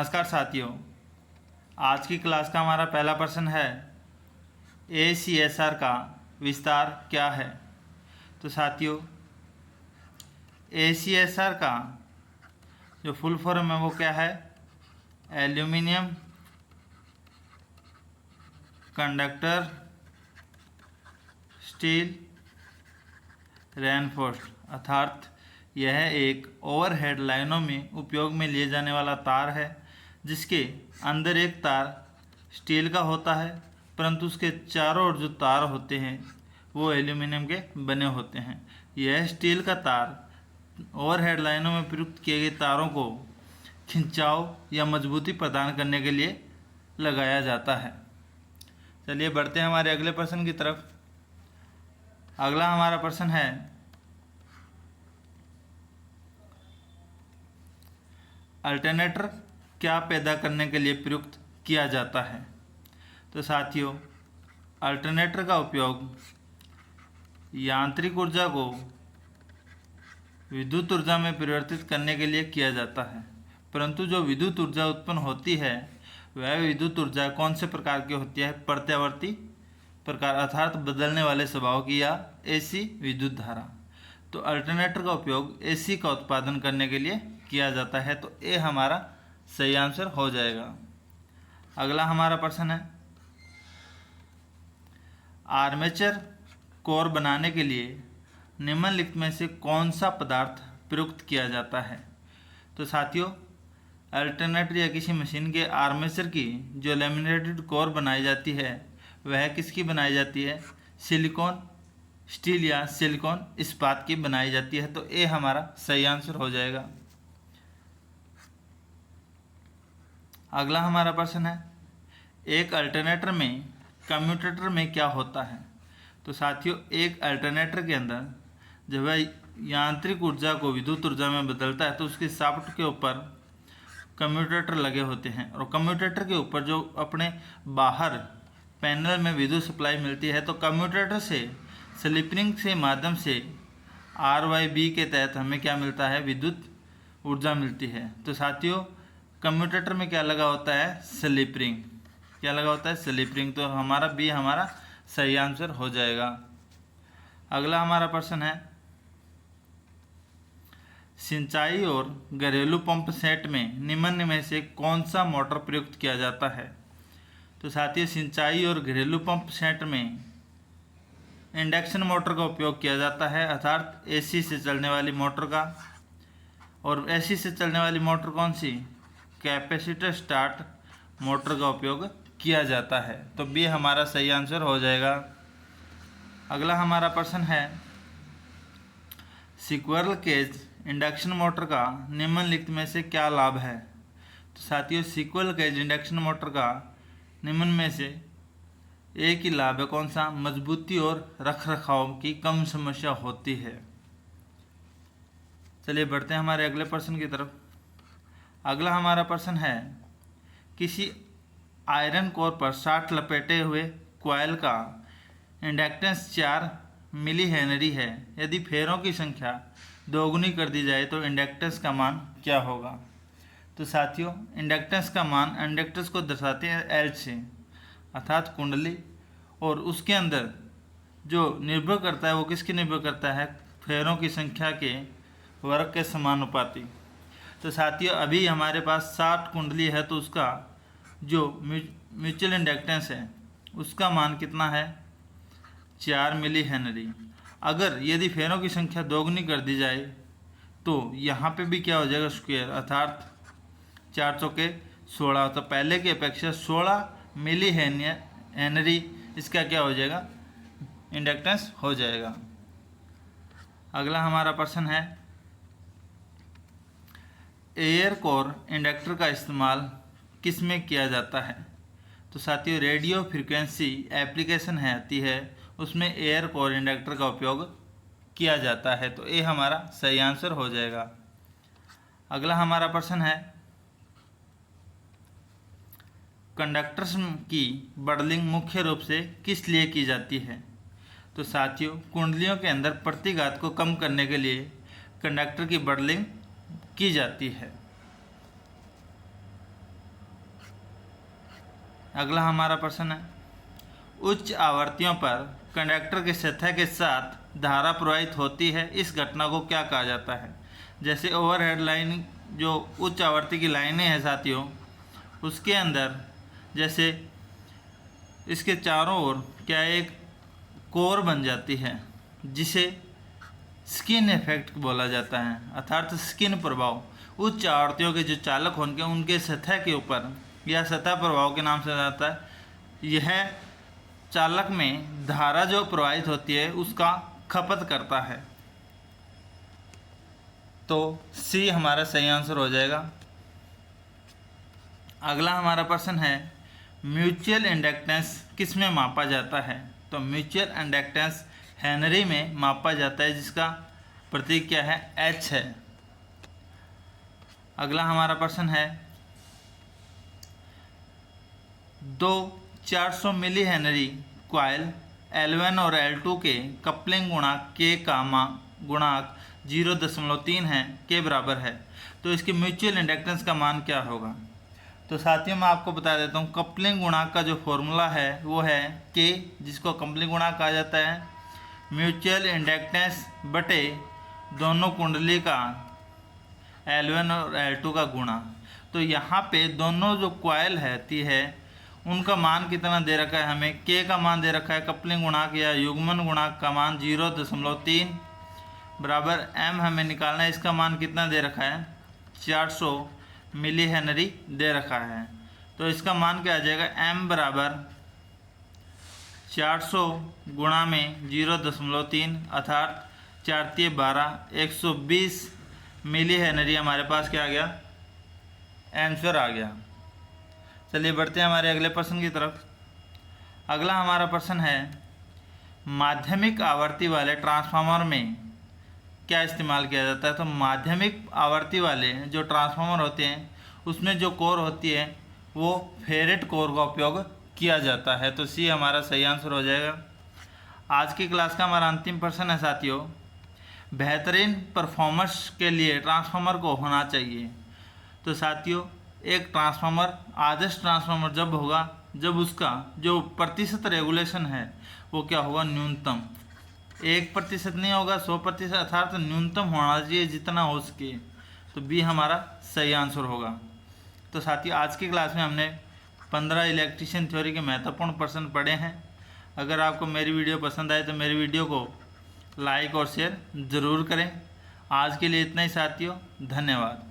नमस्कार साथियों, आज की क्लास का हमारा पहला प्रश्न है ACSR का विस्तार क्या है। तो साथियों, ACSR का जो फुल फॉर्म है वो क्या है? एल्यूमिनियम कंडक्टर स्टील रेनफोर्स्ड, अर्थात यह एक ओवरहेड लाइनों में उपयोग में लिए जाने वाला तार है जिसके अंदर एक तार स्टील का होता है, परंतु उसके चारों ओर जो तार होते हैं वो एल्यूमिनियम के बने होते हैं। यह स्टील का तार ओवरहेड लाइनों में प्रयुक्त किए गए तारों को खिंचाव या मजबूती प्रदान करने के लिए लगाया जाता है। चलिए बढ़ते हैं हमारे अगले प्रश्न की तरफ। अगला हमारा प्रश्न है, अल्टरनेटर क्या पैदा करने के लिए प्रयुक्त किया जाता है। तो साथियों, अल्टरनेटर का उपयोग यांत्रिक ऊर्जा को विद्युत ऊर्जा में परिवर्तित करने के लिए किया जाता है, परंतु जो विद्युत ऊर्जा उत्पन्न होती है वह विद्युत ऊर्जा कौन से प्रकार की होती है? प्रत्यावर्ती प्रकार, अर्थात बदलने वाले स्वभाव की, या AC विद्युत धारा। तो अल्टरनेटर का उपयोग AC का उत्पादन करने के लिए किया जाता है, तो ए हमारा सही आंसर हो जाएगा। अगला हमारा प्रश्न है, आर्मेचर कोर बनाने के लिए निम्नलिखित में से कौन सा पदार्थ प्रयुक्त किया जाता है। तो साथियों, अल्टरनेटर या किसी मशीन के आर्मेचर की जो लैमिनेटेड कोर बनाई जाती है वह किसकी बनाई जाती है? सिलिकॉन स्टील या सिलिकॉन इस्पात की बनाई जाती है, तो ए हमारा सही आंसर हो जाएगा। अगला हमारा प्रश्न है, एक अल्टरनेटर में कम्यूटेटर में क्या होता है। तो साथियों, एक अल्टरनेटर के अंदर जब वह यांत्रिक ऊर्जा को विद्युत ऊर्जा में बदलता है तो उसके शाफ्ट के ऊपर कम्यूटेटर लगे होते हैं, और कम्यूटेटर के ऊपर जो अपने बाहर पैनल में विद्युत सप्लाई मिलती है, तो कम्यूटेटर से स्लिपिंग के माध्यम से RYB के तहत हमें क्या मिलता है? विद्युत ऊर्जा मिलती है। तो साथियों, कम्यूटेटर में क्या लगा होता है? Slip ring. क्या लगा होता है? Slip ring. तो हमारा बी हमारा सही आंसर हो जाएगा। अगला हमारा प्रश्न है, सिंचाई और घरेलू पंप सेट में निम्न में से कौन सा मोटर प्रयुक्त किया जाता है। तो साथियों, सिंचाई और घरेलू पंप सेट में इंडक्शन मोटर का उपयोग किया जाता है, अर्थात AC से चलने वाली मोटर का। और AC से चलने वाली मोटर कौन सी? कैपेसिटर स्टार्ट मोटर का उपयोग किया जाता है, तो बी हमारा सही आंसर हो जाएगा। अगला हमारा प्रश्न है, स्क्विरल केज इंडक्शन मोटर का निम्नलिखित में से क्या लाभ है। तो साथियों, स्क्विरल केज इंडक्शन मोटर का निम्न में से एक ही लाभ है, कौन सा? मजबूती और रखरखाव की कम समस्या होती है। चलिए बढ़ते हैं हमारे अगले प्रश्न की तरफ। अगला हमारा प्रश्न है, किसी आयरन कोर पर 60 लपेटे हुए कॉइल का इंडक्टेंस 4 मिली हेनरी है। यदि फेरों की संख्या दोगुनी कर दी जाए तो इंडक्टेंस का मान क्या होगा। तो साथियों, इंडक्टेंस का मान इंडक्टेंस को दर्शाते हैं L से, अर्थात कुंडली, और उसके अंदर जो निर्भर करता है वो किसकी निर्भर करता है? फेरों की संख्या के वर्ग के समानुपाती। तो साथियों, अभी हमारे पास 60 कुंडली है, तो उसका जो म्यूचुअल इंडक्टेंस है उसका मान कितना है? 4 मिली हेनरी। अगर यदि फेरों की संख्या दोगुनी कर दी जाए तो यहाँ पे भी क्या हो जाएगा? स्क्वायर, अर्थात 4 चौके 16, तो पहले की अपेक्षा 16 मिली हेनरी इसका क्या हो जाएगा? इंडक्टेंस हो जाएगा। अगला हमारा प्रश्न है, एयर कोर इंडक्टर का इस्तेमाल किस में किया जाता है। तो साथियों, रेडियो फ्रीक्वेंसी एप्लीकेशन है आती है, उसमें एयर कोर इंडक्टर का उपयोग किया जाता है, तो ये हमारा सही आंसर हो जाएगा। अगला हमारा प्रश्न है, कंडक्टर्स की बडलिंग मुख्य रूप से किस लिए की जाती है। तो साथियों, कुंडलियों के अंदर प्रतिघात को कम करने के लिए कंडक्टर की बडलिंग की जाती है। अगला हमारा प्रश्न है, उच्च आवृत्तियों पर कंडक्टर की सतह के साथ धारा प्रवाहित होती है, इस घटना को क्या कहा जाता है। जैसे ओवरहेड लाइन, जो उच्च आवृत्ति की लाइनें हैं साथियों, उसके अंदर जैसे इसके चारों ओर क्या एक कोर बन जाती है, जिसे स्किन इफेक्ट बोला जाता है, अर्थात स्किन प्रभाव। उच्च आवृत्तियों के जो चालक होंगे उनके सतह के ऊपर या सतह प्रभाव के नाम से जाता है। यह चालक में धारा जो प्रवाहित होती है उसका खपत करता है। तो सी हमारा सही आंसर हो जाएगा। अगला हमारा प्रश्न है, म्यूचुअल इंडक्टेंस किस में मापा जाता है। तो म्यूचुअल इंडक्टेंस हेनरी में मापा जाता है, जिसका प्रतीक क्या है, एच है। अगला हमारा प्रश्न है, दो 400 मिली हेनरी कॉइल L1 और L2 के कपलिंग गुणांक के का गुणांक 0.3 है, के बराबर है, तो इसके म्यूचुअल इंडक्टेंस का मान क्या होगा। तो साथियों मैं आपको बता देता हूँ, कपलिंग गुणांक का जो फॉर्मूला है वो है के, जिसको कपलिंग गुणांक कहा जाता है म्यूचुअल इंडक्टेंस बटे दोनों कुंडली का L1 और L2 का गुणा। तो यहाँ पे दोनों जो कॉइल है उनका मान कितना दे रखा है, हमें के का मान दे रखा है, कपलिंग गुणांक या युग्मन गुणांक का मान 0.3 बराबर m हमें निकालना है। इसका मान कितना दे रखा है, 400 मिली हेनरी दे रखा है। तो इसका मान क्या आ जाएगा, m बराबर 400 गुणा में 0.3 अर्थात 4 × 12 120 मिली हेनरी हमारे पास क्या आ गया, आंसर आ गया। चलिए बढ़ते हैं हमारे अगले प्रश्न की तरफ। अगला हमारा प्रश्न है, माध्यमिक आवृत्ति वाले ट्रांसफार्मर में क्या इस्तेमाल किया जाता है। तो माध्यमिक आवृत्ति वाले जो ट्रांसफार्मर होते हैं उसमें जो कोर होती है वो फेरेट कोर का उपयोग किया जाता है। तो सी हमारा सही आंसर हो जाएगा। आज की क्लास का हमारा अंतिम प्रश्न है साथियों, बेहतरीन परफॉर्मेंस के लिए ट्रांसफार्मर को होना चाहिए। तो साथियों एक ट्रांसफार्मर, आदर्श ट्रांसफार्मर जब होगा जब उसका जो प्रतिशत रेगुलेशन है वो क्या होगा, न्यूनतम 1% नहीं होगा, 100%, अर्थात न्यूनतम होना चाहिए जितना हो सके। तो बी हमारा सही आंसर होगा। तो साथियों आज की क्लास में हमने 15 इलेक्ट्रिशियन थ्योरी के महत्वपूर्ण प्रश्न पढ़े हैं। अगर आपको मेरी वीडियो पसंद आए तो मेरी वीडियो को लाइक और शेयर ज़रूर करें। आज के लिए इतना ही साथियों, धन्यवाद।